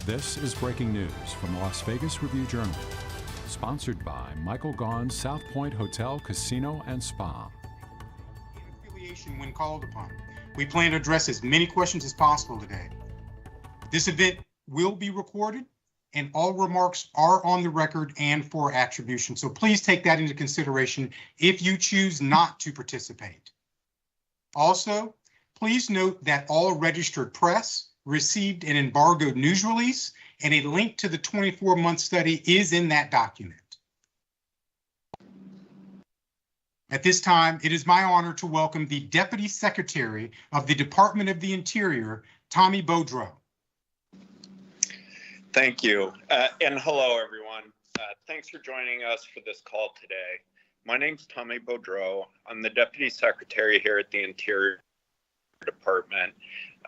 This is breaking news from the Las Vegas Review-Journal, sponsored by Michael Gaughan's South Point Hotel, Casino, and Spa. Affiliation when called upon. We plan to address as many questions as possible today. This event will be recorded, and all remarks are on the record and for attribution. So please take that into consideration if you choose not to participate. Also, please note that all registered press received an embargoed news release, and a link to the 24-month study is in that document. At this time, it is my honor to welcome the Deputy Secretary of the Department of the Interior, Tommy Beaudreau. Thank you, and hello, everyone. Thanks for joining us for this call today. My name's Tommy Beaudreau. I'm the Deputy Secretary here at the Interior Department,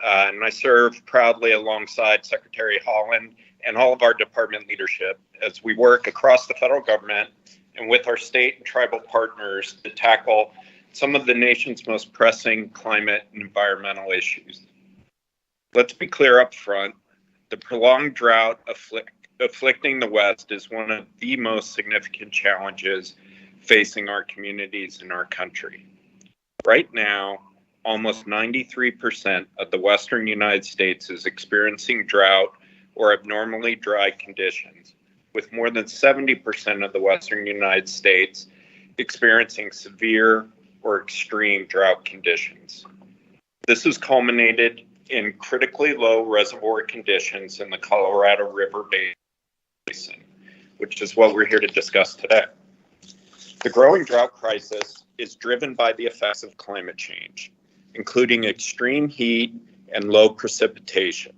and I serve proudly alongside Secretary Holland and all of our department leadership as we work across the federal government and with our state and tribal partners to tackle some of the nation's most pressing climate and environmental issues. Let's be clear up front, the prolonged drought afflicting the West is one of the most significant challenges facing our communities in our country. Right now, almost 93% of the Western United States is experiencing drought or abnormally dry conditions, with more than 70% of the Western United States experiencing severe or extreme drought conditions. This has culminated in critically low reservoir conditions in the Colorado River basin, which is what we're here to discuss today. The growing drought crisis is driven by the effects of climate change, including extreme heat and low precipitation.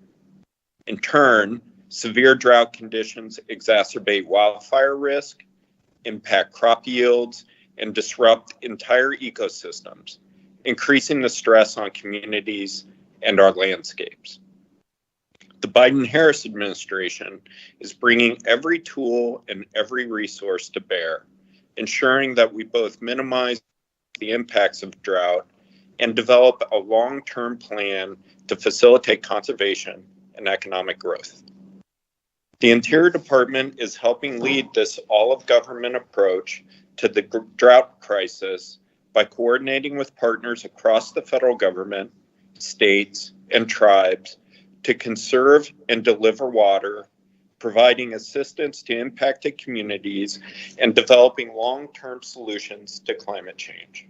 In turn, severe drought conditions exacerbate wildfire risk, impact crop yields, and disrupt entire ecosystems, increasing the stress on communities and our landscapes. The Biden-Harris administration is bringing every tool and every resource to bear, ensuring that we both minimize the impacts of drought and develop a long-term plan to facilitate conservation and economic growth. The Interior Department is helping lead this all-of-government approach to the drought crisis by coordinating with partners across the federal government, states, and tribes to conserve and deliver water, providing assistance to impacted communities, and developing long-term solutions to climate change.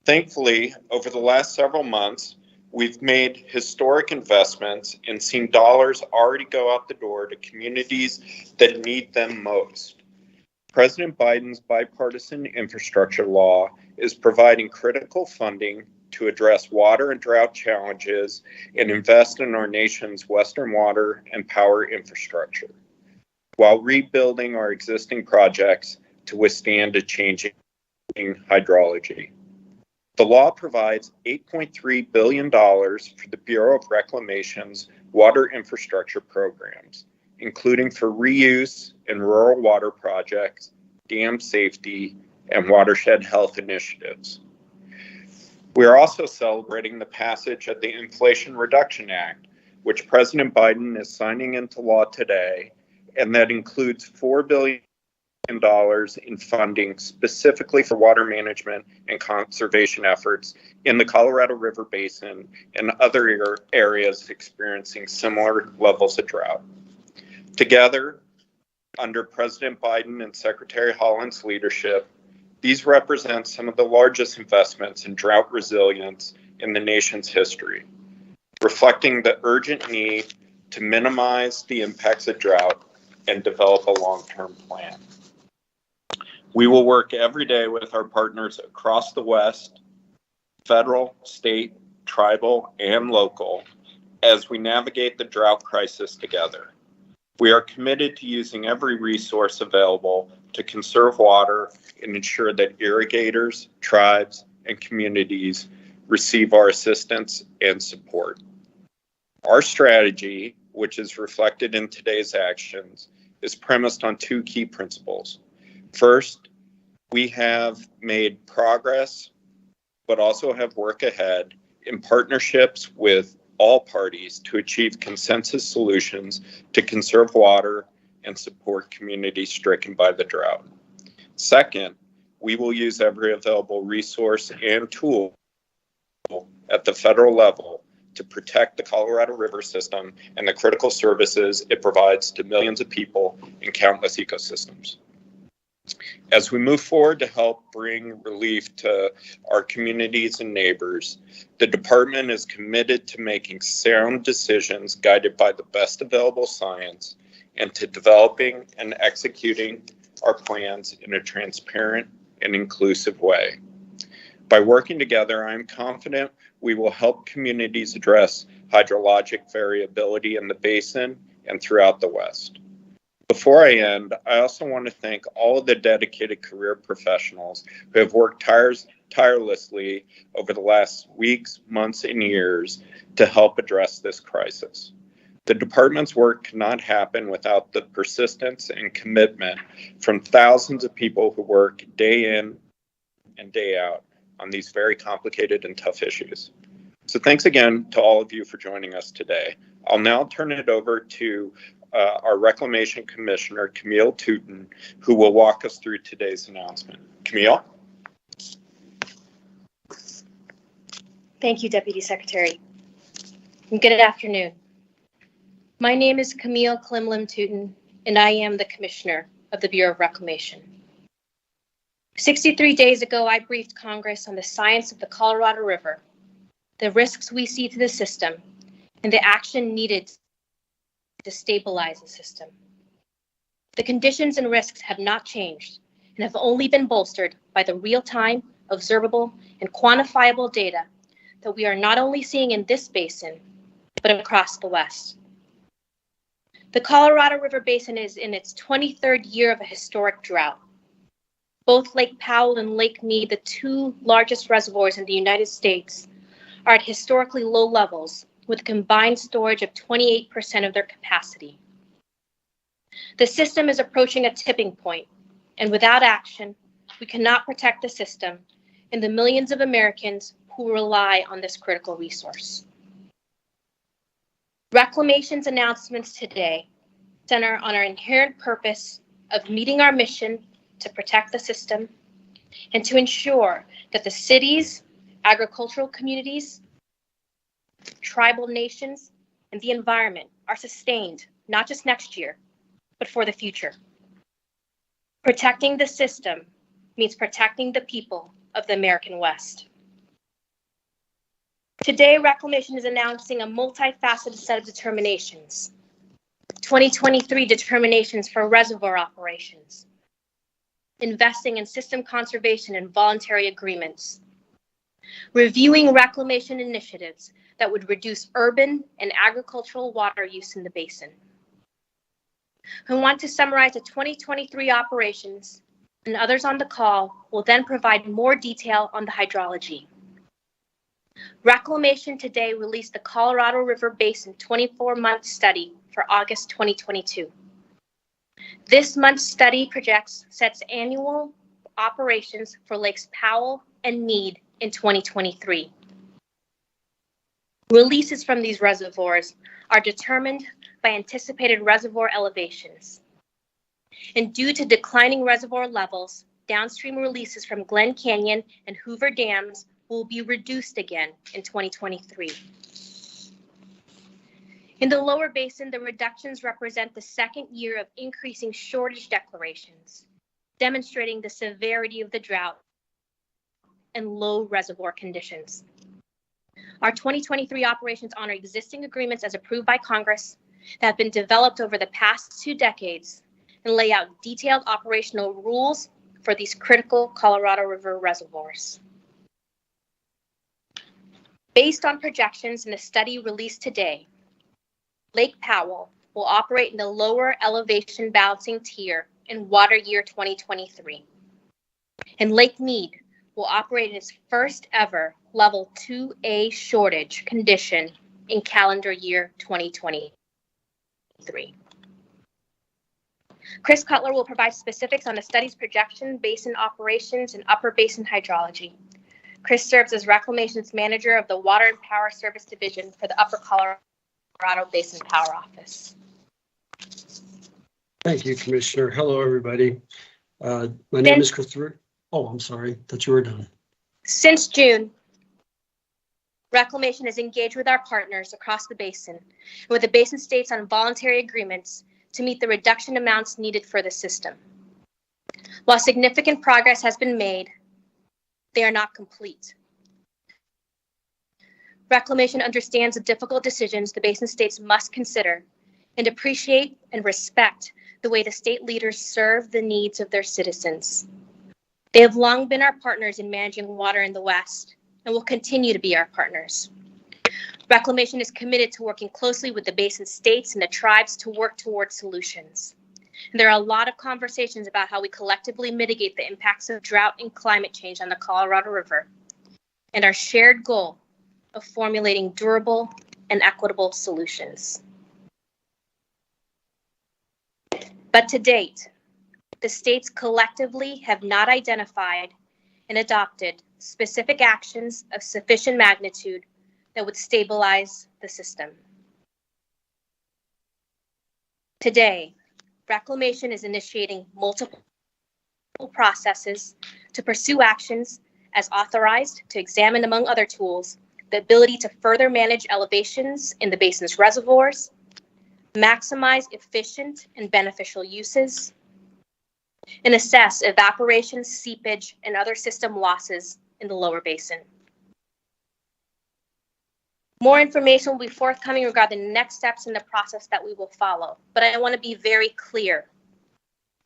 Thankfully, over the last several months, we've made historic investments and seen dollars already go out the door to communities that need them most. President Biden's bipartisan infrastructure law is providing critical funding to address water and drought challenges and invest in our nation's Western water and power infrastructure, while rebuilding our existing projects to withstand a changing hydrology. The law provides $8.3 billion for the Bureau of Reclamation's water infrastructure programs, including for reuse and rural water projects, dam safety, and watershed health initiatives. We are also celebrating the passage of the Inflation Reduction Act, which President Biden is signing into law today, and that includes $4 billion in funding specifically for water management and conservation efforts in the Colorado River Basin and other areas experiencing similar levels of drought. Together, under President Biden and Secretary Holland's leadership, these represent some of the largest investments in drought resilience in the nation's history, reflecting the urgent need to minimize the impacts of drought and develop a long-term plan. We will work every day with our partners across the West, federal, state, tribal, and local, as we navigate the drought crisis together. We are committed to using every resource available to conserve water and ensure that irrigators, tribes, and communities receive our assistance and support. Our strategy, which is reflected in today's actions, is premised on two key principles. First, we have made progress, but also have work ahead in partnerships with all parties to achieve consensus solutions to conserve water and support communities stricken by the drought. Second, we will use every available resource and tool at the federal level to protect the Colorado River system and the critical services it provides to millions of people and countless ecosystems. As we move forward to help bring relief to our communities and neighbors, the department is committed to making sound decisions guided by the best available science and to developing and executing our plans in a transparent and inclusive way. By working together, I am confident we will help communities address hydrologic variability in the basin and throughout the West. Before I end, I also want to thank all of the dedicated career professionals who have worked tirelessly over the last weeks, months, and years to help address this crisis. The department's work cannot happen without the persistence and commitment from thousands of people who work day in and day out on these very complicated and tough issues. So thanks again to all of you for joining us today. I'll now turn it over to our Reclamation Commissioner, Camille Touton, who will walk us through today's announcement. Camille? Thank you, Deputy Secretary. And good afternoon. My name is Camille Klimlim Touton, and I am the Commissioner of the Bureau of Reclamation. 63 days ago, I briefed Congress on the science of the Colorado River, the risks we see to the system, and the action needed to stabilize the system. The conditions and risks have not changed and have only been bolstered by the real-time, observable, and quantifiable data that we are not only seeing in this basin, but across the West. The Colorado River Basin is in its 23rd year of a historic drought. Both Lake Powell and Lake Mead, the two largest reservoirs in the United States, are at historically low levels, with combined storage of 28% of their capacity. The system is approaching a tipping point, and without action, we cannot protect the system and the millions of Americans who rely on this critical resource. Reclamation's announcements today center on our inherent purpose of meeting our mission to protect the system and to ensure that the cities, agricultural communities, tribal nations, and the environment are sustained, not just next year, but for the future. Protecting the system means protecting the people of the American West. Today, Reclamation is announcing a multifaceted set of determinations. 2023 determinations for reservoir operations, investing in system conservation and voluntary agreements, reviewing reclamation initiatives that would reduce urban and agricultural water use in the basin. I want to summarize the 2023 operations, and others on the call will then provide more detail on the hydrology. Reclamation today released the Colorado River Basin 24-month study for August 2022. This month's study sets annual operations for Lakes Powell and Mead in 2023. Releases from these reservoirs are determined by anticipated reservoir elevations. And due to declining reservoir levels, downstream releases from Glen Canyon and Hoover dams will be reduced again in 2023. In the lower basin, the reductions represent the second year of increasing shortage declarations, demonstrating the severity of the drought and low reservoir conditions. Our 2023 operations honor existing agreements as approved by Congress that have been developed over the past 2 decades and lay out detailed operational rules for these critical Colorado River reservoirs. Based on projections in a study released today, Lake Powell will operate in the lower elevation balancing tier in water year 2023. And Lake Mead will operate in its first ever level 2A shortage condition in calendar year 2023. Chris Cutler will provide specifics on the study's projection, basin operations, and upper basin hydrology. Chris serves as Reclamation's manager of the Water and Power Service Division for the Upper Colorado Basin Power Office. Thank you, Commissioner. Hello, everybody. My name is Christopher. Oh, I'm sorry. Thought you were done. Since June, Reclamation has engaged with our partners across the basin and with the basin states on voluntary agreements to meet the reduction amounts needed for the system. While significant progress has been made, they are not complete. Reclamation understands the difficult decisions the basin states must consider and appreciate and respect the way the state leaders serve the needs of their citizens. They have long been our partners in managing water in the West and will continue to be our partners. Reclamation is committed to working closely with the basin states and the tribes to work towards solutions. And there are a lot of conversations about how we collectively mitigate the impacts of drought and climate change on the Colorado River, and our shared goal of formulating durable and equitable solutions. But to date, the states collectively have not identified and adopted specific actions of sufficient magnitude that would stabilize the system. Today, Reclamation is initiating multiple processes to pursue actions as authorized to examine, among other tools, the ability to further manage elevations in the basin's reservoirs, maximize efficient and beneficial uses, and assess evaporation, seepage, and other system losses in the lower basin. More information will be forthcoming regarding the next steps in the process that we will follow, but I want to be very clear.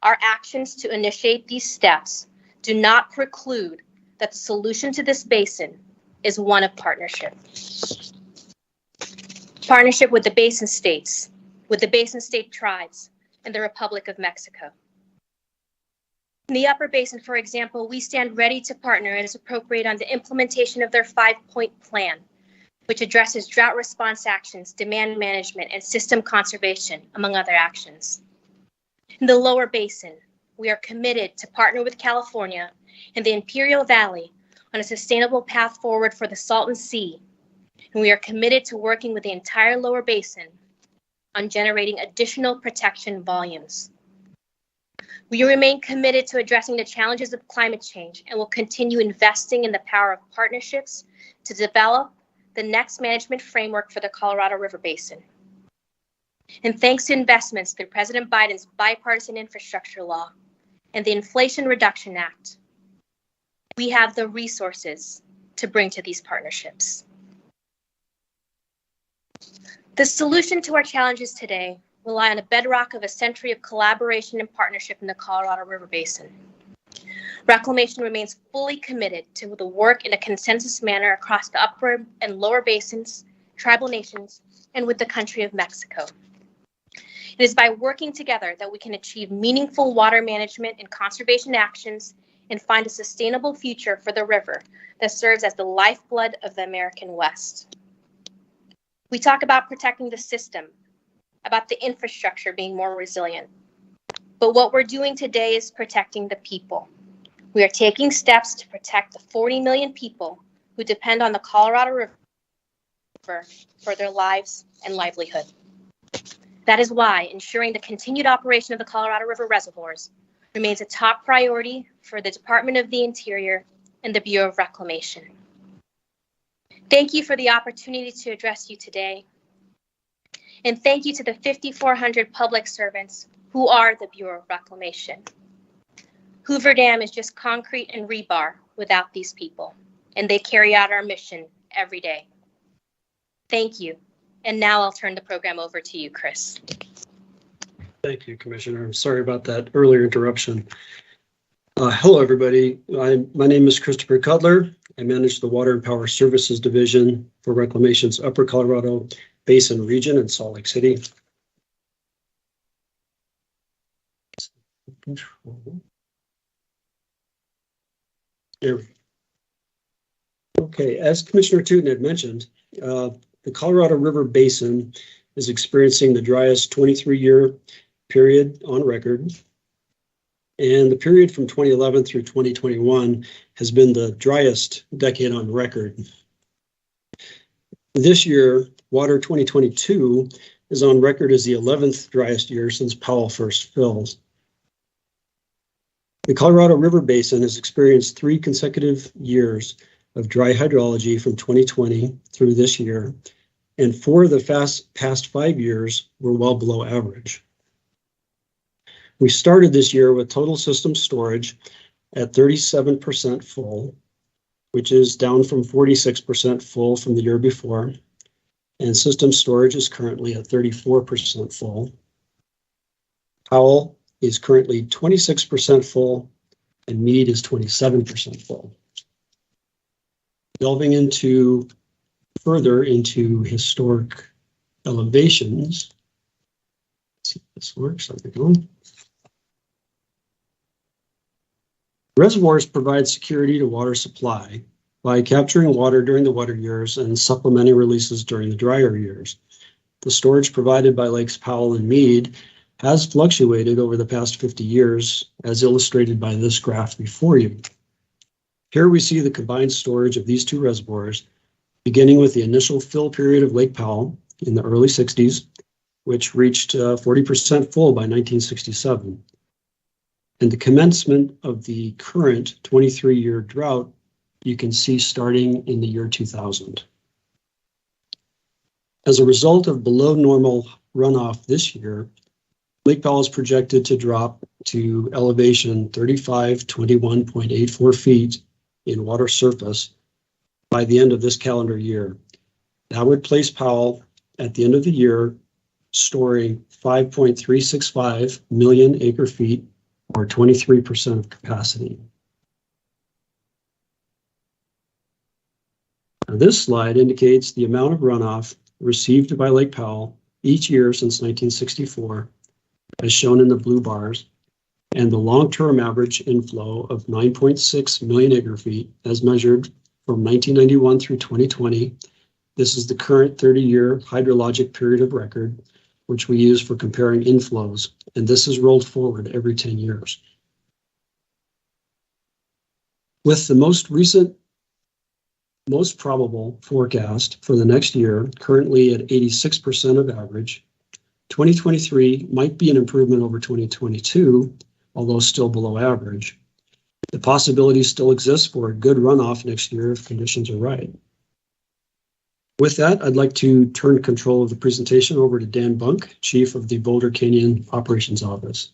Our actions to initiate these steps do not preclude that the solution to this basin is one of partnership. Partnership with the basin states, with the basin state tribes, and the Republic of Mexico. In the Upper Basin, for example, we stand ready to partner as appropriate on the implementation of their 5-point plan, which addresses drought response actions, demand management, and system conservation, among other actions. In the Lower Basin, we are committed to partner with California and the Imperial Valley on a sustainable path forward for the Salton Sea, and we are committed to working with the entire Lower Basin on generating additional protection volumes. We remain committed to addressing the challenges of climate change and will continue investing in the power of partnerships to develop the next management framework for the Colorado River Basin. And thanks to investments through President Biden's bipartisan infrastructure law and the Inflation Reduction Act, we have the resources to bring to these partnerships. The solution to our challenges today rely on a bedrock of a century of collaboration and partnership in the Colorado River Basin. Reclamation remains fully committed to the work in a consensus manner across the upper and lower basins, tribal nations, and with the country of Mexico. It is by working together that we can achieve meaningful water management and conservation actions and find a sustainable future for the river that serves as the lifeblood of the American West. We talk about protecting the system, about the infrastructure being more resilient. But what we're doing today is protecting the people. We are taking steps to protect the 40 million people who depend on the Colorado River for their lives and livelihood. That is why ensuring the continued operation of the Colorado River reservoirs remains a top priority for the Department of the Interior and the Bureau of Reclamation. Thank you for the opportunity to address you today. And thank you to the 5,400 public servants who are the Bureau of Reclamation. Hoover Dam is just concrete and rebar without these people, and they carry out our mission every day. Thank you. And now I'll turn the program over to you, Chris. Thank you, Commissioner. I'm sorry about that earlier interruption. Hello, everybody. My name is Christopher Cutler. I manage the Water and Power Services Division for Reclamation's Upper Colorado Basin region in Salt Lake City. Okay, as Commissioner Tootin had mentioned, the Colorado River Basin is experiencing the driest 23-year period on record. And the period from 2011 through 2021 has been the driest decade on record. This year, water 2022 is on record as the 11th driest year since Powell first filled. The Colorado River Basin has experienced 3 consecutive years of dry hydrology from 2020 through this year, and 4 of the past 5 years were well below average. We started this year with total system storage at 37% full, which is down from 46% full from the year before, and system storage is currently at 34% full. Powell is currently 26% full, and Mead is 27% full. Delving further into historic elevations. Let's see if this works. There we go. Reservoirs provide security to water supply by capturing water during the wetter years and supplementing releases during the drier years. The storage provided by Lakes Powell and Mead has fluctuated over the past 50 years, as illustrated by this graph before you. Here we see the combined storage of these 2 reservoirs, beginning with the initial fill period of Lake Powell in the early 60s, which reached 40% full by 1967. And the commencement of the current 23-year drought, you can see starting in the year 2000. As a result of below normal runoff this year, Lake Powell is projected to drop to elevation 3521.84 feet in water surface by the end of this calendar year. That would place Powell at the end of the year storing 5.365 million acre feet, or 23% of capacity. Now, this slide indicates the amount of runoff received by Lake Powell each year since 1964, as shown in the blue bars, and the long-term average inflow of 9.6 million acre feet as measured from 1991 through 2020. This is the current 30-year hydrologic period of record, which we use for comparing inflows, and this is rolled forward every 10 years. With the most recent, most probable forecast for the next year currently at 86% of average, 2023 might be an improvement over 2022, although still below average. The possibility still exists for a good runoff next year if conditions are right. With that, I'd like to turn control of the presentation over to Dan Bunk, Chief of the Boulder Canyon Operations Office.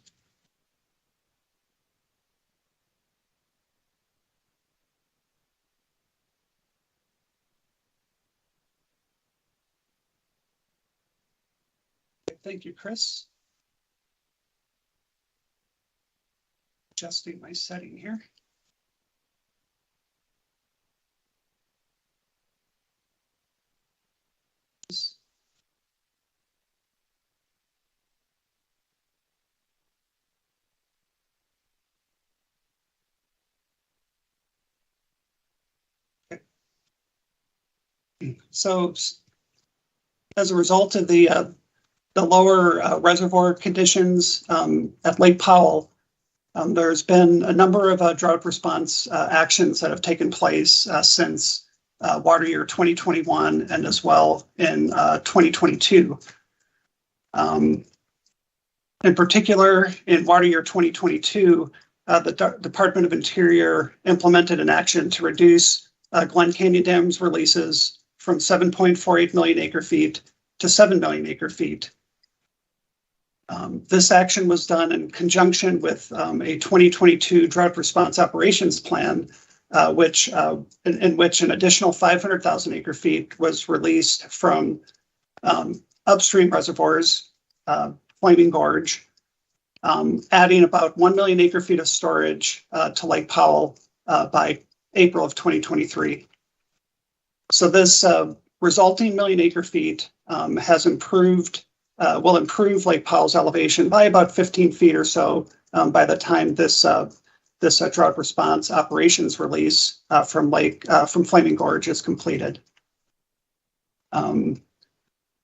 Thank you, Chris. Adjusting my setting here. So, as a result of the lower reservoir conditions at Lake Powell, there's been a number of drought response actions that have taken place since water year 2021 and as well in 2022. In particular, in water year 2022, the Department of Interior implemented an action to reduce Glen Canyon Dam's releases from 7.48 million acre feet to 7 million acre feet. This action was done in conjunction with a 2022 drought response operations plan, in which an additional 500,000 acre feet was released from upstream reservoirs, Flaming Gorge, adding about 1 million acre feet of storage to Lake Powell by April of 2023. So this resulting million acre feet has will improve Lake Powell's elevation by about 15 feet or so by the time this drought response operations release from Flaming Gorge is completed. The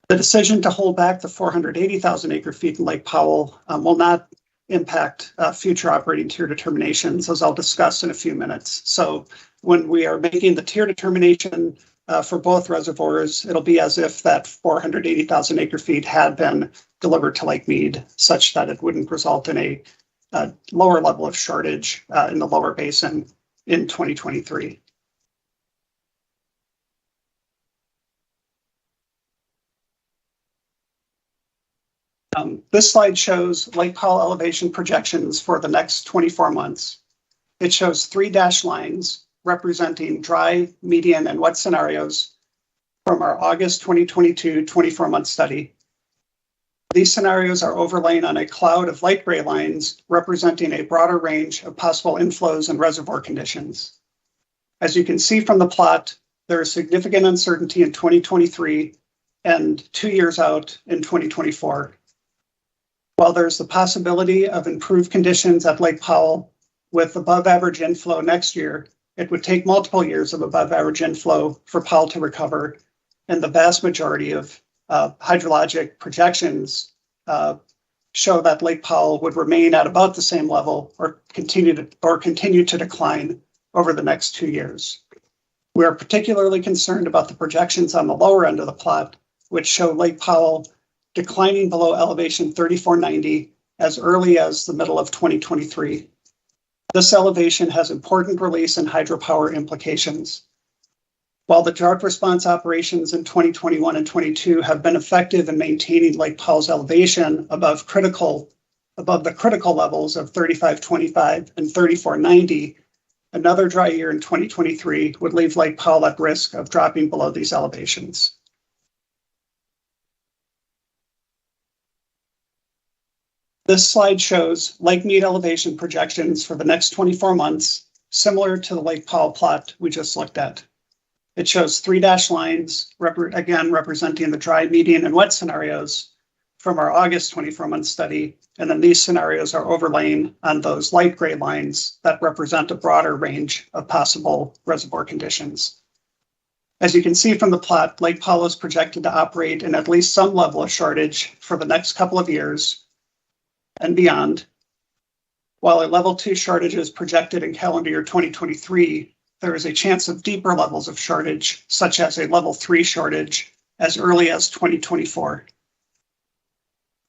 decision to hold back the 480,000 acre feet in Lake Powell will not impact future operating tier determinations, as I'll discuss in a few minutes. So when we are making the tier determination for both reservoirs, it'll be as if that 480,000 acre feet had been delivered to Lake Mead, such that it wouldn't result in a lower level of shortage in the lower basin in 2023. This slide shows Lake Powell elevation projections for the next 24 months. It shows 3 dashed lines representing dry, median, and wet scenarios from our August 2022 24-month study. These scenarios are overlain on a cloud of light gray lines representing a broader range of possible inflows and reservoir conditions. As you can see from the plot, there is significant uncertainty in 2023 and 2 years out in 2024. While there's the possibility of improved conditions at Lake Powell with above average inflow next year, it would take multiple years of above average inflow for Powell to recover, and the vast majority of hydrologic projections show that Lake Powell would remain at about the same level or continue to decline over the next 2 years. We are particularly concerned about the projections on the lower end of the plot, which show Lake Powell declining below elevation 3490 as early as the middle of 2023. This elevation has important release and hydropower implications. While the drought response operations in 2021 and 22 have been effective in maintaining Lake Powell's elevation above the critical levels of 3525 and 3490, another dry year in 2023 would leave Lake Powell at risk of dropping below these elevations. This slide shows Lake Mead elevation projections for the next 24 months, similar to the Lake Powell plot we just looked at. It shows 3 dashed lines, again representing the dry, median, and wet scenarios from our August 24-month study, and then these scenarios are overlain on those light gray lines that represent a broader range of possible reservoir conditions. As you can see from the plot, Lake Powell is projected to operate in at least some level of shortage for the next couple of years and beyond. While a level 2 shortage is projected in calendar year 2023, there is a chance of deeper levels of shortage, such as a level 3 shortage, as early as 2024.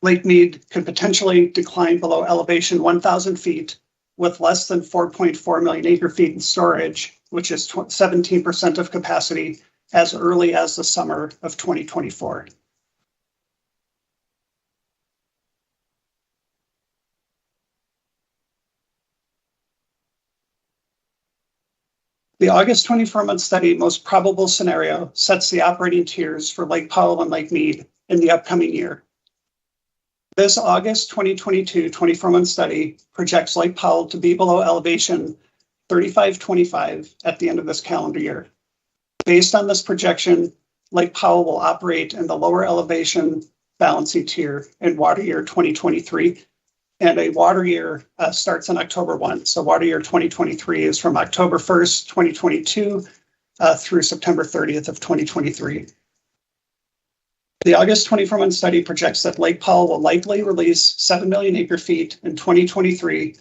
Lake Mead could potentially decline below elevation 1,000 feet with less than 4.4 million acre feet in storage, which is 17% of capacity, as early as the summer of 2024. The August 24-month study most probable scenario sets the operating tiers for Lake Powell and Lake Mead in the upcoming year. This August 2022 24-month study projects Lake Powell to be below elevation 3525 at the end of this calendar year. Based on this projection, Lake Powell will operate in the lower elevation balancing tier in water year 2023, and a water year starts on October 1. So water year 2023 is from October 1st, 2022 through September 30th of 2023. The August 24-month study projects that Lake Powell will likely release 7 million acre feet in 2023,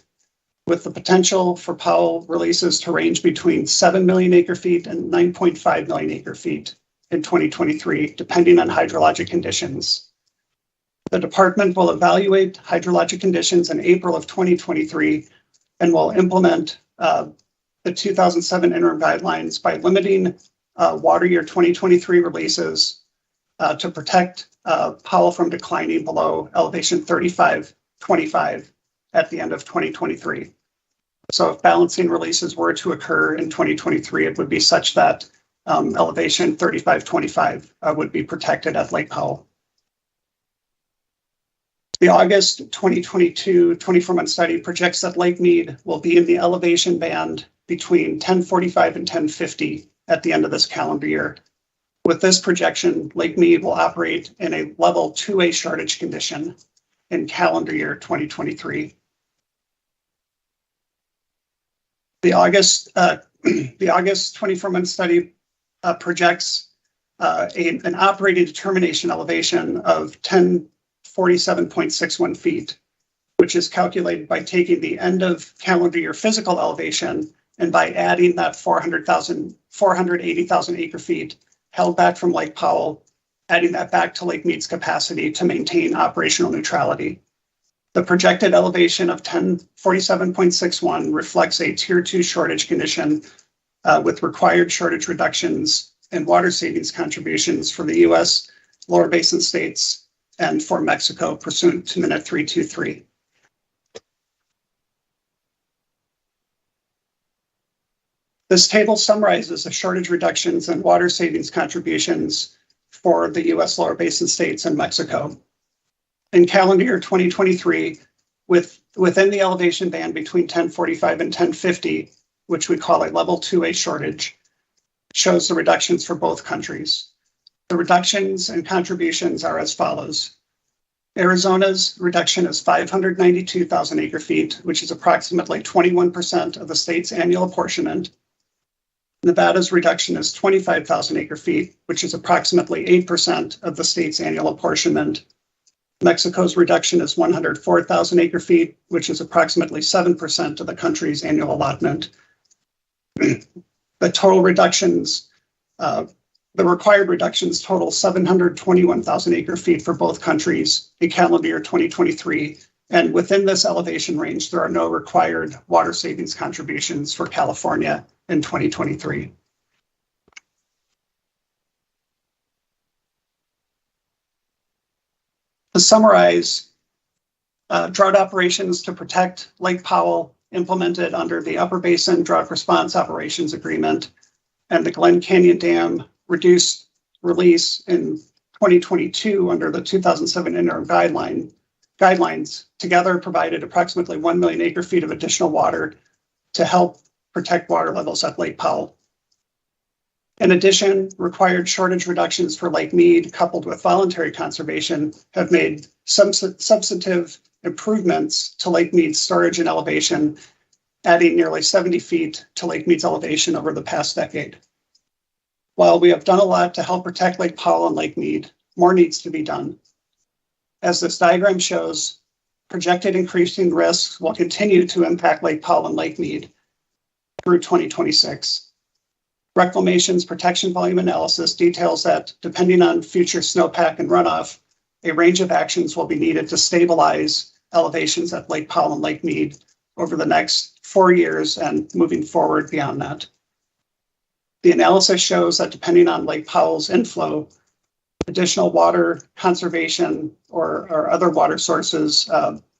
with the potential for Powell releases to range between 7 million acre feet and 9.5 million acre feet in 2023, depending on hydrologic conditions. The department will evaluate hydrologic conditions in April of 2023 and will implement the 2007 interim guidelines by limiting water year 2023 releases to protect Powell from declining below elevation 3525 at the end of 2023. So if balancing releases were to occur in 2023, it would be such that elevation 3525 would be protected at Lake Powell. The August 2022 24-month study projects that Lake Mead will be in the elevation band between 1045 and 1050 at the end of this calendar year. With this projection, Lake Mead will operate in a level 2A shortage condition in calendar year 2023. The August 24-month study projects an operating determination elevation of 1047.61 feet which is calculated by taking the end of calendar year physical elevation and by adding that 480,000 acre feet held back from Lake Powell, adding that back to Lake Mead's capacity to maintain operational neutrality. The projected elevation of 1047.61 reflects a tier 2 shortage condition with required shortage reductions and water savings contributions for the U.S. lower basin states and for Mexico pursuant to Minute 323. This table summarizes the shortage reductions and water savings contributions for the U.S. lower basin states and Mexico. In calendar year 2023, within the elevation band between 1045 and 1050, which we call a level 2A shortage, shows the reductions for both countries. The reductions and contributions are as follows. Arizona's reduction is 592,000 acre feet, which is approximately 21% of the state's annual apportionment. Nevada's reduction is 25,000 acre feet, which is approximately 8% of the state's annual apportionment. Mexico's reduction is 104,000 acre feet, which is approximately 7% of the country's annual allotment. The total reductions, the required reductions total 721,000 acre feet for both countries in calendar year 2023. And within this elevation range, there are no required water savings contributions for California in 2023. To summarize, drought operations to protect Lake Powell implemented under the Upper Basin Drought Response Operations Agreement and the Glen Canyon Dam reduced release in 2022 under the 2007 interim guidelines together provided approximately 1 million acre feet of additional water to help protect water levels at Lake Powell. In addition, required shortage reductions for Lake Mead coupled with voluntary conservation have made some substantive improvements to Lake Mead's storage and elevation, adding nearly 70 feet to Lake Mead's elevation over the past decade. While we have done a lot to help protect Lake Powell and Lake Mead, more needs to be done. As this diagram shows, projected increasing risks will continue to impact Lake Powell and Lake Mead through 2026. Reclamation's protection volume analysis details that, depending on future snowpack and runoff, a range of actions will be needed to stabilize elevations at Lake Powell and Lake Mead over the next 4 years and moving forward beyond that. The analysis shows that depending on Lake Powell's inflow, additional water conservation or other water sources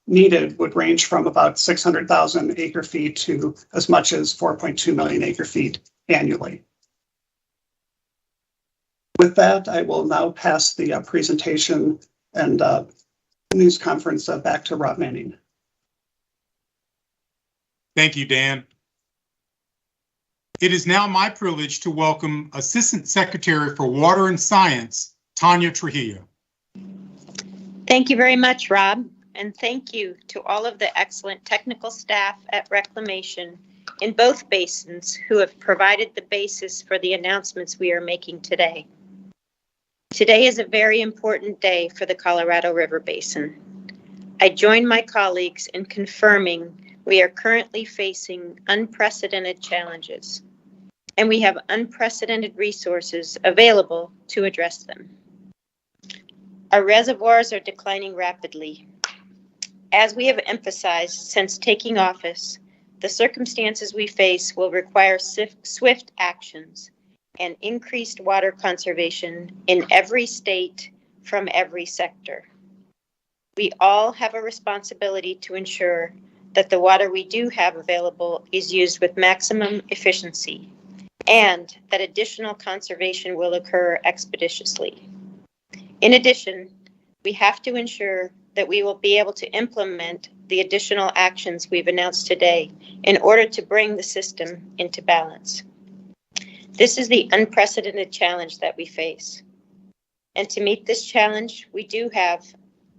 needed would range from about 600,000 acre feet to as much as 4.2 million acre feet annually. With that, I will now pass the presentation and news conference back to Rob Manning. Thank you, Dan. It is now my privilege to welcome Assistant Secretary for Water and Science, Tanya Trujillo. Thank you very much, Rob, and thank you to all of the excellent technical staff at Reclamation in both basins who have provided the basis for the announcements we are making today. Today is a very important day for the Colorado River Basin. I join my colleagues in confirming we are currently facing unprecedented challenges, and we have unprecedented resources available to address them. Our reservoirs are declining rapidly. As we have emphasized since taking office, the circumstances we face will require swift actions and increased water conservation in every state from every sector. We all have a responsibility to ensure that the water we do have available is used with maximum efficiency and that additional conservation will occur expeditiously. In addition, we have to ensure that we will be able to implement the additional actions we've announced today in order to bring the system into balance. This is the unprecedented challenge that we face. And to meet this challenge, we do have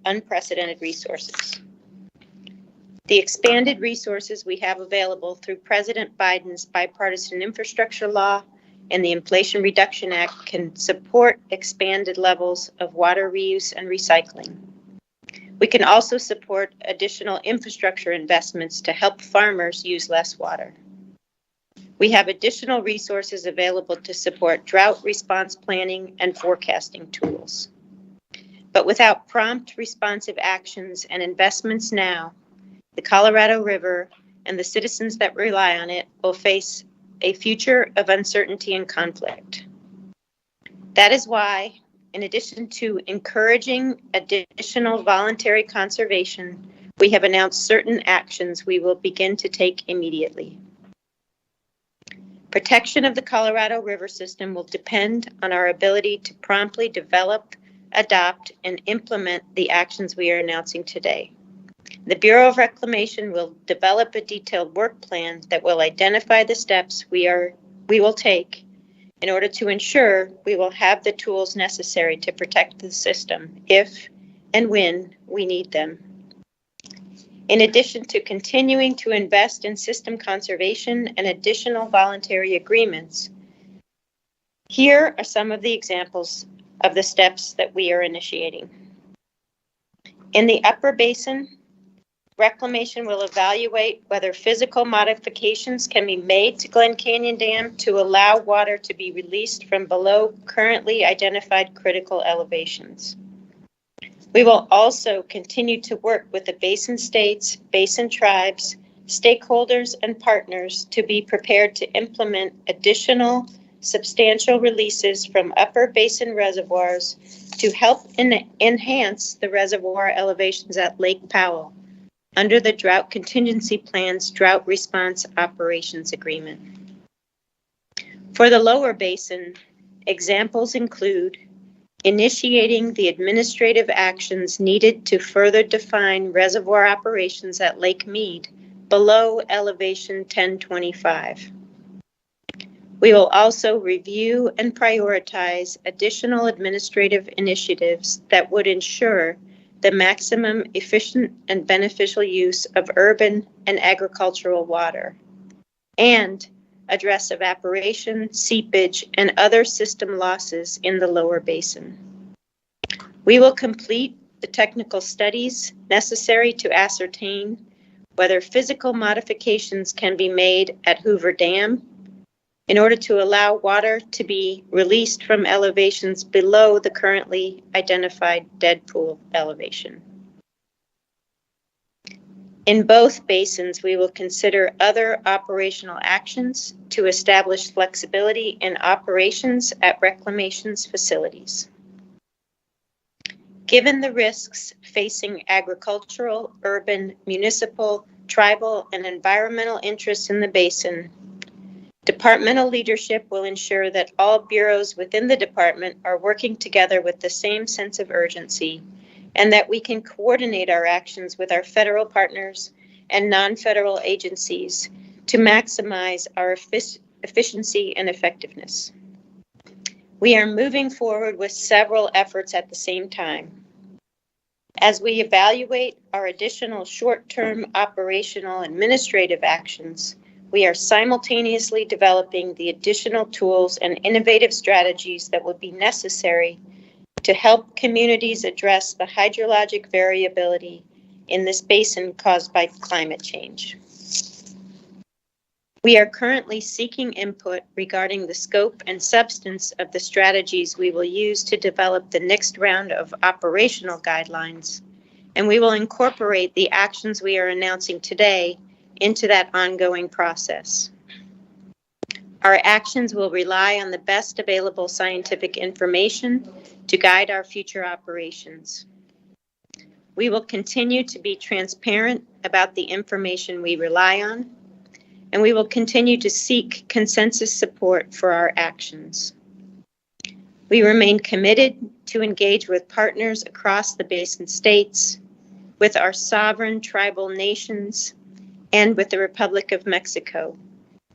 unprecedented resources. The expanded resources we have available through President Biden's bipartisan infrastructure law and the Inflation Reduction Act can support expanded levels of water reuse and recycling. We can also support additional infrastructure investments to help farmers use less water. We have additional resources available to support drought response planning and forecasting tools. But without prompt responsive actions and investments now, the Colorado River and the citizens that rely on it will face a future of uncertainty and conflict. That is why, in addition to encouraging additional voluntary conservation, we have announced certain actions we will begin to take immediately. Protection of the Colorado River system will depend on our ability to promptly develop, adopt, and implement the actions we are announcing today. The Bureau of Reclamation will develop a detailed work plan that will identify the steps we will take in order to ensure we will have the tools necessary to protect the system if and when we need them. In addition to continuing to invest in system conservation and additional voluntary agreements, here are some of the examples of the steps that we are initiating. In the upper basin, Reclamation will evaluate whether physical modifications can be made to Glen Canyon Dam to allow water to be released from below currently identified critical elevations. We will also continue to work with the basin states, basin tribes, stakeholders, and partners to be prepared to implement additional substantial releases from upper basin reservoirs to help enhance the reservoir elevations at Lake Powell under the Drought Contingency Plan's Drought Response Operations Agreement. For the lower basin, examples include initiating the administrative actions needed to further define reservoir operations at Lake Mead below elevation 1025. We will also review and prioritize additional administrative initiatives that would ensure the maximum efficient and beneficial use of urban and agricultural water, and address evaporation, seepage, and other system losses in the lower basin. We will complete the technical studies necessary to ascertain whether physical modifications can be made at Hoover Dam in order to allow water to be released from elevations below the currently identified dead pool elevation. In both basins, we will consider other operational actions to establish flexibility in operations at Reclamation's facilities. Given the risks facing agricultural, urban, municipal, tribal, and environmental interests in the basin, departmental leadership will ensure that all bureaus within the department are working together with the same sense of urgency, and that we can coordinate our actions with our federal partners and non-federal agencies to maximize our efficiency and effectiveness. We are moving forward with several efforts at the same time. As we evaluate our additional short-term operational administrative actions, we are simultaneously developing the additional tools and innovative strategies that will be necessary to help communities address the hydrologic variability in this basin caused by climate change. We are currently seeking input regarding the scope and substance of the strategies we will use to develop the next round of operational guidelines, and we will incorporate the actions we are announcing today into that ongoing process. Our actions will rely on the best available scientific information to guide our future operations. We will continue to be transparent about the information we rely on, and we will continue to seek consensus support for our actions. We remain committed to engage with partners across the basin states, with our sovereign tribal nations, and with the Republic of Mexico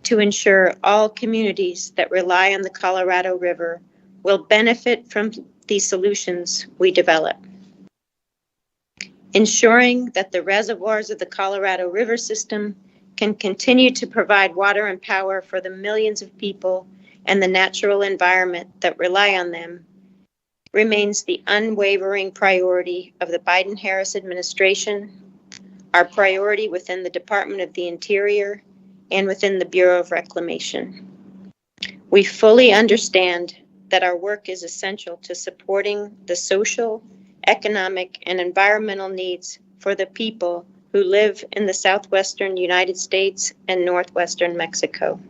to ensure all communities that rely on the Colorado River will benefit from the solutions we develop. Ensuring that the reservoirs of the Colorado River system can continue to provide water and power for the millions of people and the natural environment that rely on them remains the unwavering priority of the Biden-Harris administration, our priority within the Department of the Interior, and within the Bureau of Reclamation. We fully understand that our work is essential to supporting the social, economic, and environmental needs for the people who live in the southwestern United States and northwestern Mexico.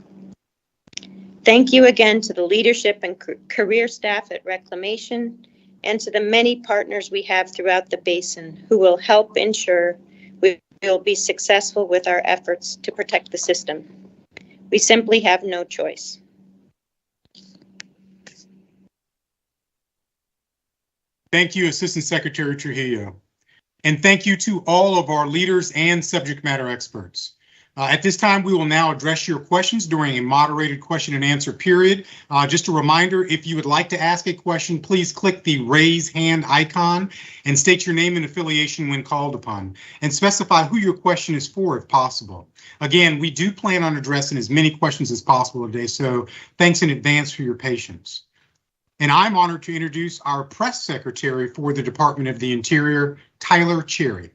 Thank you again to the leadership and career staff at Reclamation and to the many partners we have throughout the basin who will help ensure we will be successful with our efforts to protect the system. We simply have no choice. Thank you, Assistant Secretary Trujillo. And thank you to all of our leaders and subject matter experts. At this time, we will now address your questions during a moderated question and answer period. Just a reminder, if you would like to ask a question, please click the raise hand icon and state your name and affiliation when called upon, and specify who your question is for if possible. Again, we do plan on addressing as many questions as possible today, so thanks in advance for your patience. And I'm honored to introduce our press secretary for the Department of the Interior, Tyler Cherry.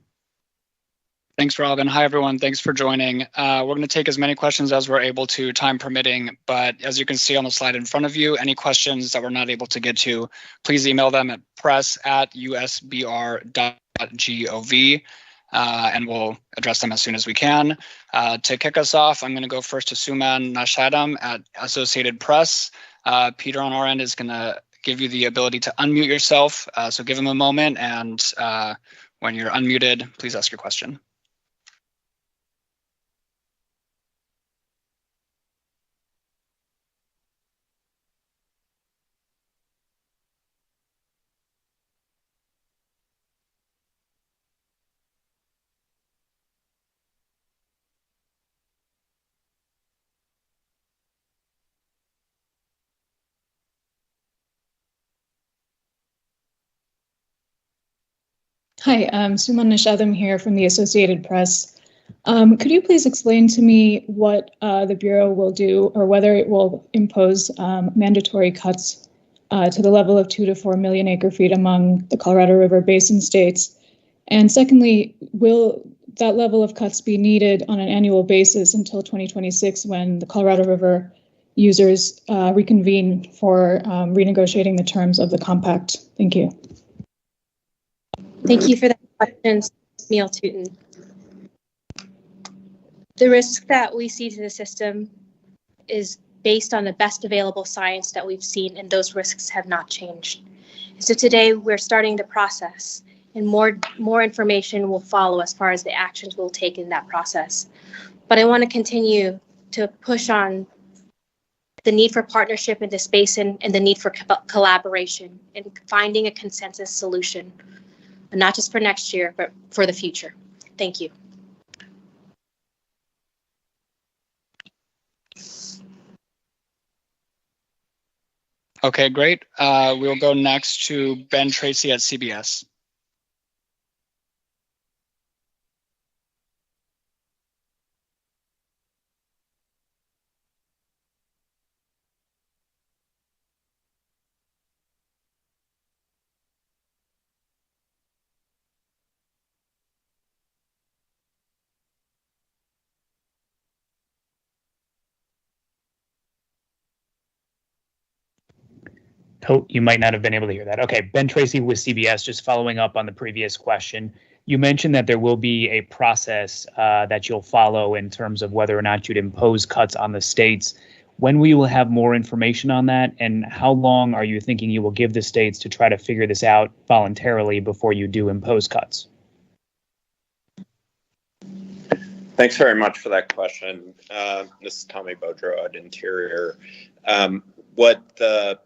Thanks, Robin. Hi, everyone. Thanks for joining. We're going to take as many questions as we're able to, time permitting. But as you can see on the slide in front of you, any questions that we're not able to get to, please email them at press@usbr.gov, and we'll address them as soon as we can. To kick us off, I'm going to go first to Suman Nashadam at Associated Press. Peter on our end is going to give you the ability to unmute yourself. So give him a moment, and when you're unmuted, please ask your question. Hi, Suman Nishadam here from the Associated Press. Could you please explain to me what the Bureau will do, or whether it will impose mandatory cuts to the level of 2 to 4 million acre feet among the Colorado River Basin states? And secondly, will that level of cuts be needed on an annual basis until 2026, when the Colorado River users reconvene for renegotiating the terms of the compact? Thank you. Thank you for that question, Neil Tootin. The risk that we see to the system is based on the best available science that we've seen, and those risks have not changed. So today we're starting the process, and more information will follow as far as the actions we'll take in that process. But I want to continue to push on the need for partnership in this basin and the need for collaboration and finding a consensus solution, not just for next year, but for the future. Thank you. Okay, great. We'll go next to Ben Tracy at CBS. Oh, you might not have been able to hear that. Okay, Ben Tracy with CBS, just following up on the previous question. You mentioned that there will be a process that you'll follow in terms of whether or not you'd impose cuts on the states. When will you have more information on that, and how long are you thinking you will give the states to try to figure this out voluntarily before you do impose cuts? Thanks very much for that question. This is Tommy Beaudreau at Interior. What the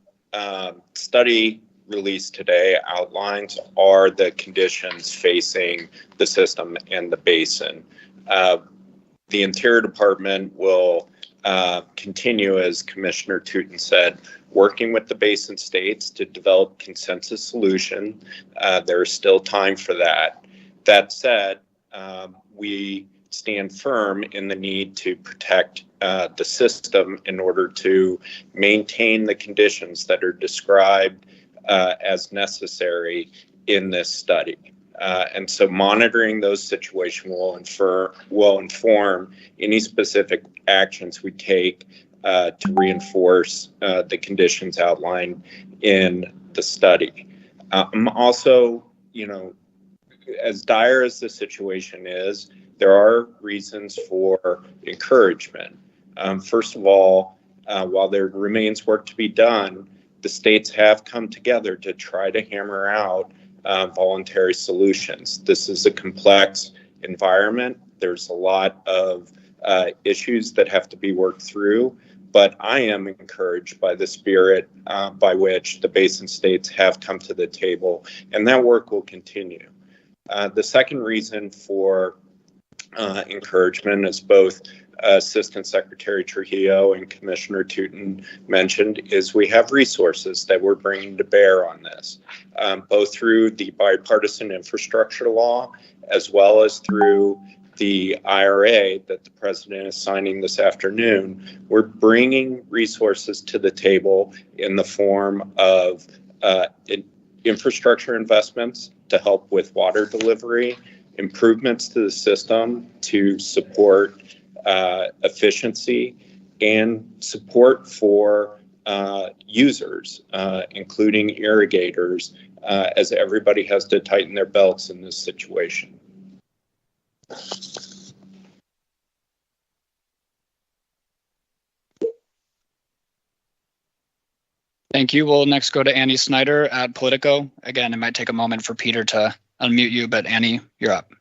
study released today outlines are the conditions facing the system and the basin. The Interior Department will continue, as Commissioner Tootin said, working with the basin states to develop consensus solution. There is still time for that. That said, we stand firm in the need to protect the system in order to maintain the conditions that are described as necessary in this study. And so monitoring those situations will inform any specific actions we take to reinforce the conditions outlined in the study. I'm also, as dire as the situation is, there are reasons for encouragement. First of all, while there remains work to be done, the states have come together to try to hammer out voluntary solutions. This is a complex environment. There's a lot of issues that have to be worked through, but I am encouraged by the spirit by which the basin states have come to the table, and that work will continue. The second reason for encouragement, as both Assistant Secretary Trujillo and Commissioner Tootin mentioned, is we have resources that we're bringing to bear on this, both through the bipartisan infrastructure law as well as through the IRA that the president is signing this afternoon. We're bringing resources to the table in the form of infrastructure investments to help with water delivery, improvements to the system to support efficiency, and support for users, including irrigators, as everybody has to tighten their belts in this situation. Thank you. We'll next go to Annie Snyder at Politico. Again, it might take a moment for Peter to unmute you, but Annie, you're up.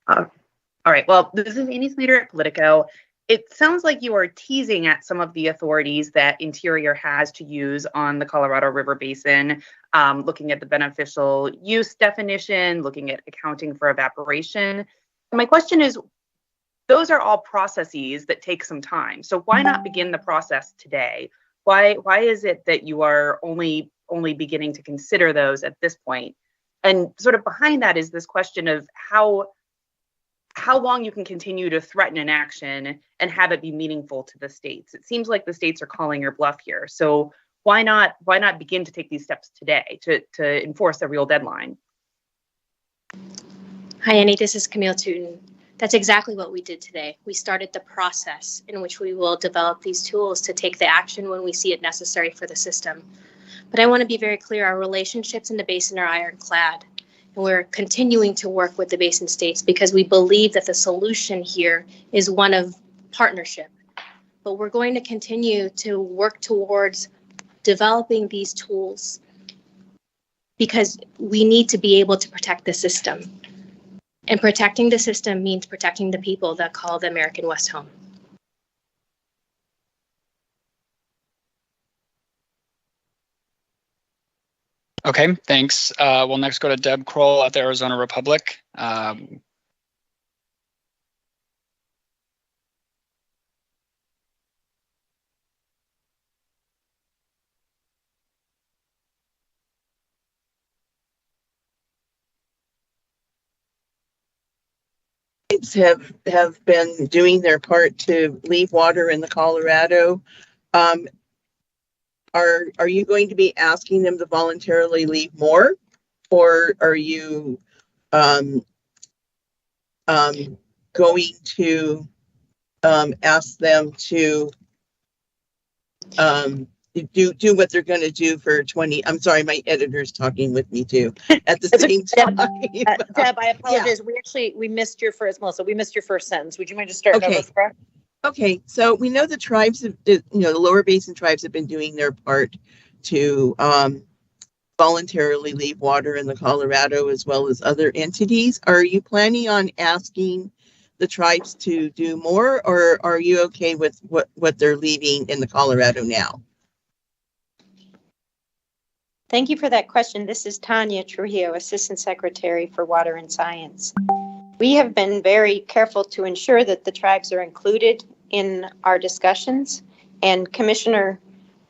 All right. Well, this is Annie Snyder at Politico. It sounds like you are teasing at some of the authorities that Interior has to use on the Colorado River Basin, looking at the beneficial use definition, looking at accounting for evaporation. My question is, those are all processes that take some time. So why not begin the process today? Why is it that you are only beginning to consider those at this point? And sort of behind that is this question of how long you can continue to threaten an action and have it be meaningful to the states. It seems like the states are calling your bluff here. So why not begin to take these steps today to enforce a real deadline? Hi, Annie, this is Camille Tootin. That's exactly what we did today. We started the process in which we will develop these tools to take the action when we see it necessary for the system. But I want to be very clear, our relationships in the basin are ironclad. And we're continuing to work with the basin states because we believe that the solution here is one of partnership. But we're going to continue to work towards developing these tools because we need to be able to protect the system. And protecting the system means protecting the people that call the American West home. Okay, thanks. We'll next go to Deb Kroll at the Arizona Republic. Have been doing their part to leave water in the Colorado. Are you going to be asking them to voluntarily leave more, or are you going to ask them to do what they're going to do for 20? I'm sorry, my editor's talking with me too at the same time. Deb, I apologize. Yeah. We missed your first, Melissa. We missed your first sentence. Would you mind just starting over for us? Okay, so we know the tribes, the lower basin tribes have been doing their part to voluntarily leave water in the Colorado as well as other entities. Are you planning on asking the tribes to do more, or are you okay with what they're leaving in the Colorado now? Thank you for that question. This is Tanya Trujillo, Assistant Secretary for Water and Science. We have been very careful to ensure that the tribes are included in our discussions, and Commissioner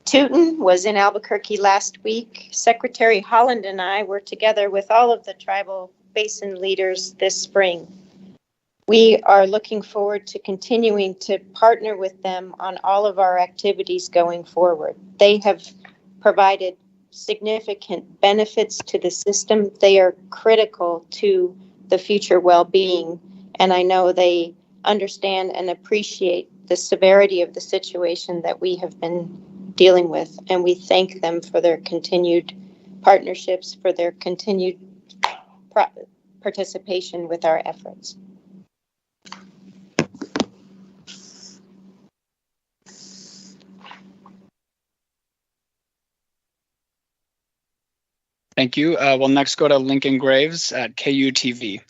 Tootin was in Albuquerque last week. Secretary Holland and I were together with all of the tribal basin leaders this spring. We are looking forward to continuing to partner with them on all of our activities going forward. They have provided significant benefits to the system. They are critical to the future well-being, and I know they understand and appreciate the severity of the situation that we have been dealing with, and we thank them for their continued partnerships, for their continued participation with our efforts. Thank you. We'll next go to Lincoln Graves at KUTV.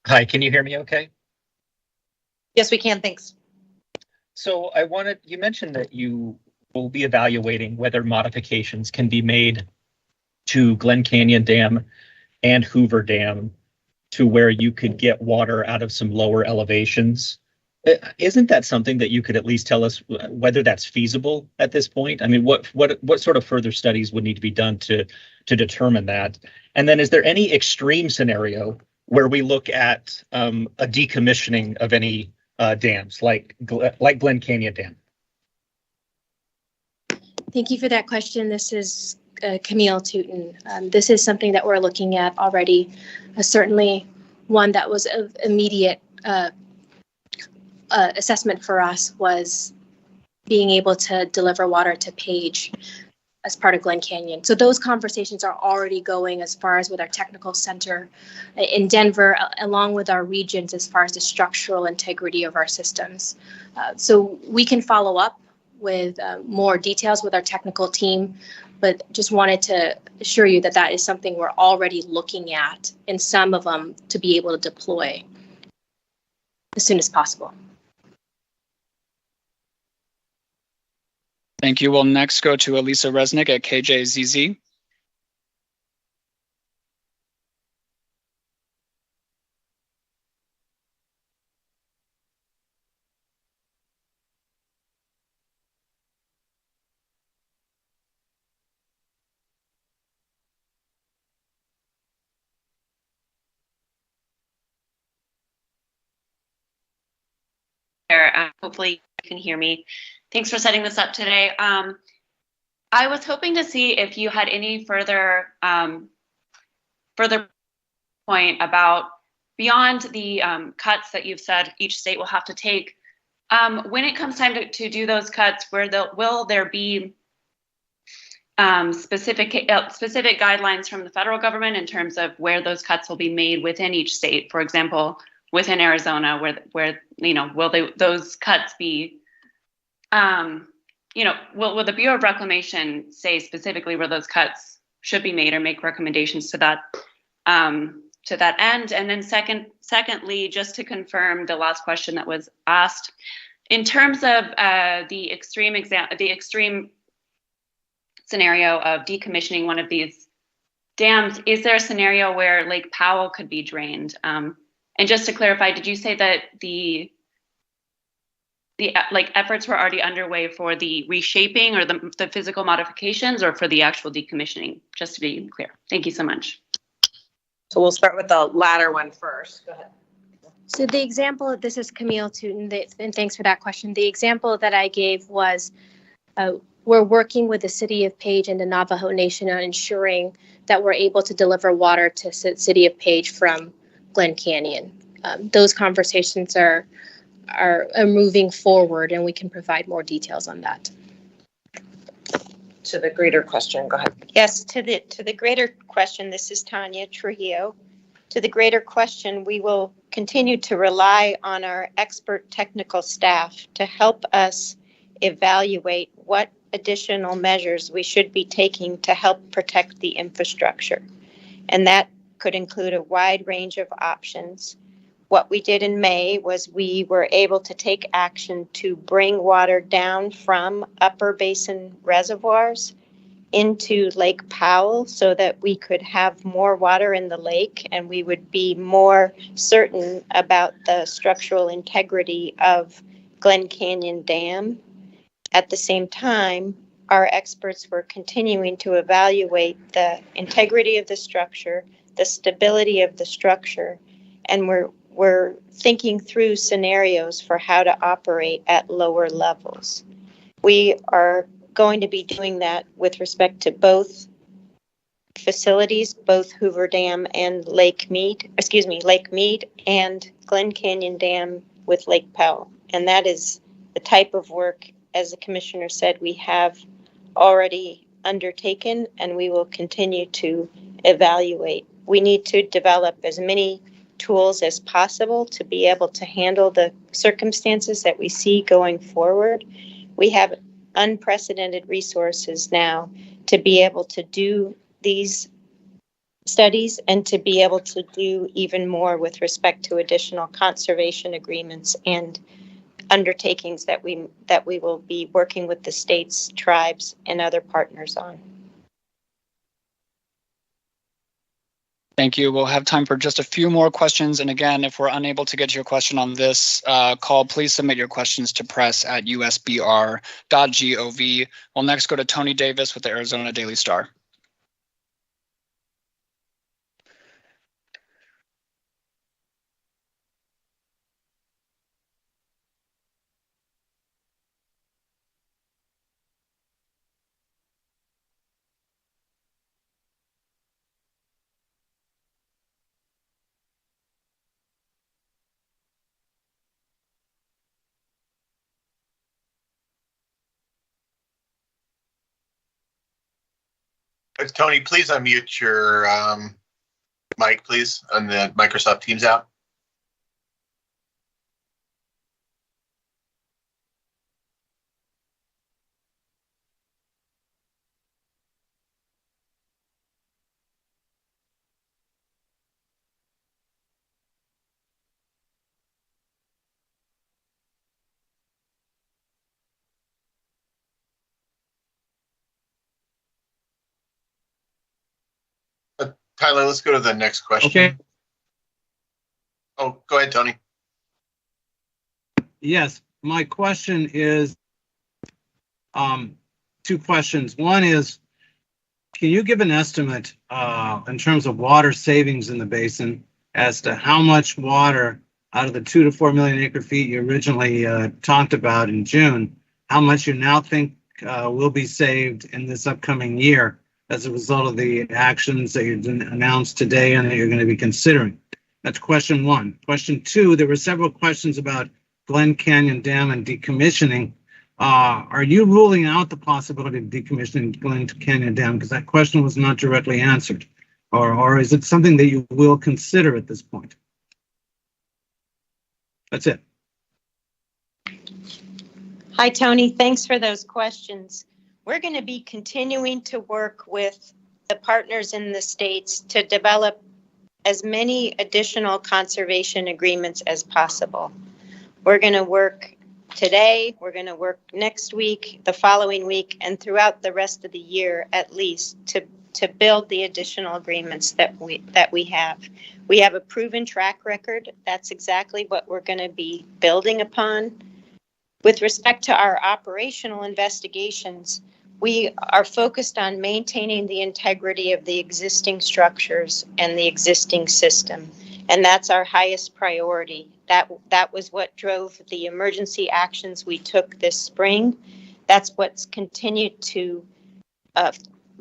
Hi, can you hear me okay? Yes, we can. Thanks. So you mentioned that you will be evaluating whether modifications can be made to Glen Canyon Dam and Hoover Dam to where you could get water out of some lower elevations. Isn't that something that you could at least tell us whether that's feasible at this point? I mean, what sort of further studies would need to be done to determine that? And then is there any extreme scenario where we look at a decommissioning of any dams like Glen Canyon Dam? Thank you for that question. This is Camille Tootin. This is something that we're looking at already. Certainly one that was of immediate assessment for us was being able to deliver water to Page as part of Glen Canyon. So those conversations are already going as far as with our technical center in Denver, along with our regions as far as the structural integrity of our systems. So we can follow up with more details with our technical team, but just wanted to assure you that that is something we're already looking at in some of them to be able to deploy as soon as possible. Thank you. We'll next go to Elisa Resnick at KJZZ. Hopefully you can hear me. Thanks for setting this up today. I was hoping to see if you had any further point about beyond the cuts that you've said each state will have to take. When it comes time to do those cuts, will there be specific guidelines from the federal government in terms of where those cuts will be made within each state? For example, within Arizona, where will those cuts be? Will the Bureau of Reclamation say specifically where those cuts should be made or make recommendations to that end? And then secondly, just to confirm the last question that was asked, in terms of the extreme scenario of decommissioning one of these dams, is there a scenario where Lake Powell could be drained? And just to clarify, did you say that the efforts were already underway for the reshaping or the physical modifications, or for the actual decommissioning? Just to be clear. Thank you so much. So we'll start with the latter one first. Go ahead. So the example, this is Camille Tootin, and thanks for that question. The example that I gave was we're working with the City of Page and the Navajo Nation on ensuring that we're able to deliver water to City of Page from Glen Canyon. Those conversations are moving forward, and we can provide more details on that. To the greater question, go ahead. Yes, to the greater question, this is Tanya Trujillo. To the greater question, we will continue to rely on our expert technical staff to help us evaluate what additional measures we should be taking to help protect the infrastructure. And that could include a wide range of options. What we did in May was we were able to take action to bring water down from upper basin reservoirs into Lake Powell so that we could have more water in the lake and we would be more certain about the structural integrity of Glen Canyon Dam. At the same time, our experts were continuing to evaluate the integrity of the structure, the stability of the structure, and we're thinking through scenarios for how to operate at lower levels. We are going to be doing that with respect to both facilities, both Hoover Dam and Lake Mead and Glen Canyon Dam with Lake Powell. And that is the type of work, as the commissioner said, we have already undertaken and we will continue to evaluate. We need to develop as many tools as possible to be able to handle the circumstances that we see going forward. We have unprecedented resources now to be able to do these studies and to be able to do even more with respect to additional conservation agreements and undertakings that we will be working with the states, tribes, and other partners on. Thank you. We'll have time for just a few more questions. And again, if we're unable to get to your question on this call, please submit your questions to press@usbr.gov. We'll next go to Tony Davis with the Arizona Daily Star. Tony, please unmute your mic, please, on the Microsoft Teams app. Tyler, let's go to the next question. Okay. Oh, go ahead, Tony. Yes, my question is two questions. One is, can you give an estimate in terms of water savings in the basin as to how much water out of the 2 to 4 million acre feet you originally talked about in June, how much you now think will be saved in this upcoming year as a result of the actions that you've announced today and that you're going to be considering? That's question one. Question two, there were several questions about Glen Canyon Dam and decommissioning. Are you ruling out the possibility of decommissioning Glen Canyon Dam? Because that question was not directly answered. Or is it something that you will consider at this point? That's it. Hi, Tony. Thanks for those questions. We're going to be continuing to work with the partners in the states to develop as many additional conservation agreements as possible. We're going to work today, we're going to work next week, the following week, and throughout the rest of the year at least to build the additional agreements that we have. We have a proven track record. That's exactly what we're going to be building upon. With respect to our operational investigations, we are focused on maintaining the integrity of the existing structures and the existing system. And that's our highest priority. That was what drove the emergency actions we took this spring. That's what's continued to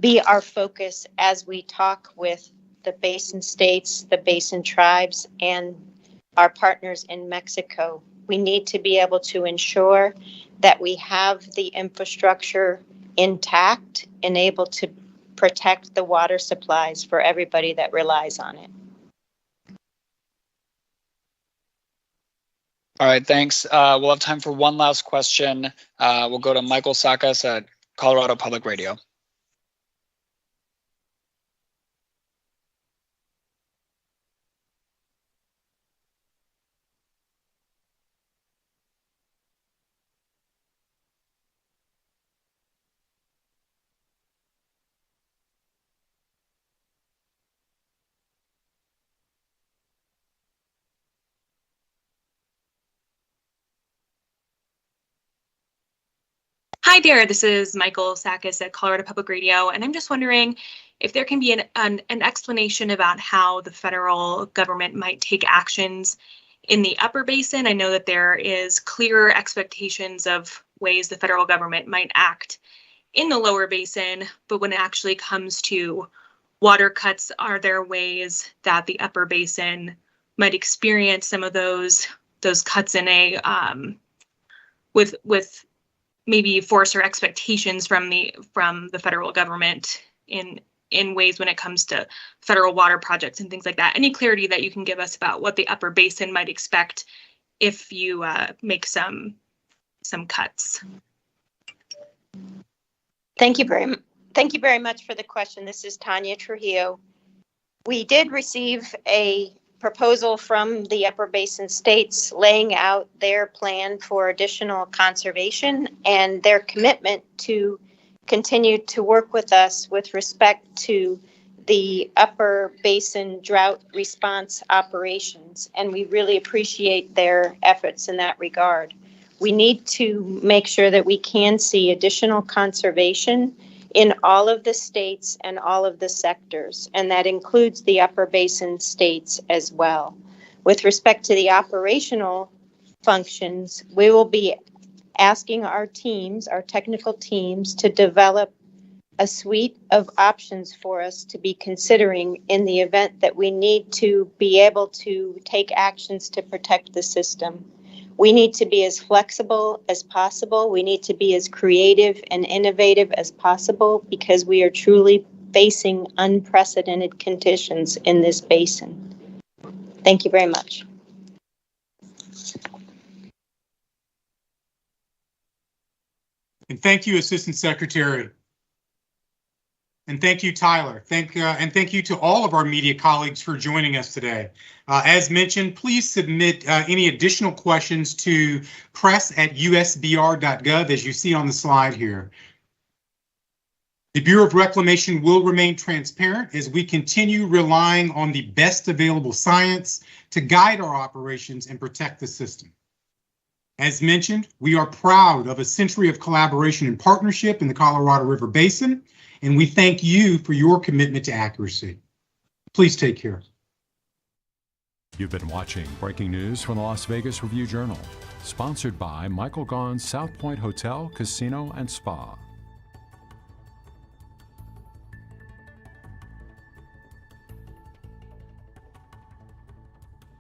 be our focus as we talk with the basin states, the basin tribes, and our partners in Mexico. We need to be able to ensure that we have the infrastructure intact and able to protect the water supplies for everybody that relies on it. All right, thanks. We'll have time for one last question. We'll go to Michael Sakas at Colorado Public Radio. Hi there, this is Michael Sakis at Colorado Public Radio, and I'm just wondering if there can be an explanation about how the federal government might take actions in the upper basin. I know that there is clear expectations of ways the federal government might act in the lower basin, but when it actually comes to water cuts, are there ways that the upper basin might experience some of those cuts in a with maybe force or expectations from the federal government in ways when it comes to federal water projects and things like that? Any clarity that you can give us about what the upper basin might expect if you make some cuts? Thank you very much for the question. This is Tanya Trujillo. We did receive a proposal from the upper basin states laying out their plan for additional conservation and their commitment to continue to work with us with respect to the upper basin drought response operations. And we really appreciate their efforts in that regard. We need to make sure that we can see additional conservation in all of the states and all of the sectors, and that includes the upper basin states as well. With respect to the operational functions, we will be asking our teams, our technical teams, to develop a suite of options for us to be considering in the event that we need to be able to take actions to protect the system. We need to be as flexible as possible. We need to be as creative and innovative as possible because we are truly facing unprecedented conditions in this basin. Thank you very much. And thank you, Assistant Secretary. And thank you, Tyler. Thank you to all of our media colleagues for joining us today. As mentioned, please submit any additional questions to press@usbr.gov as you see on the slide here. The Bureau of Reclamation will remain transparent as we continue relying on the best available science to guide our operations and protect the system. As mentioned, we are proud of a century of collaboration and partnership in the Colorado River Basin, and we thank you for your commitment to accuracy. Please take care. You've been watching breaking news from the Las Vegas Review-Journal, sponsored by Michael Gaughan's South Point Hotel, Casino, and Spa.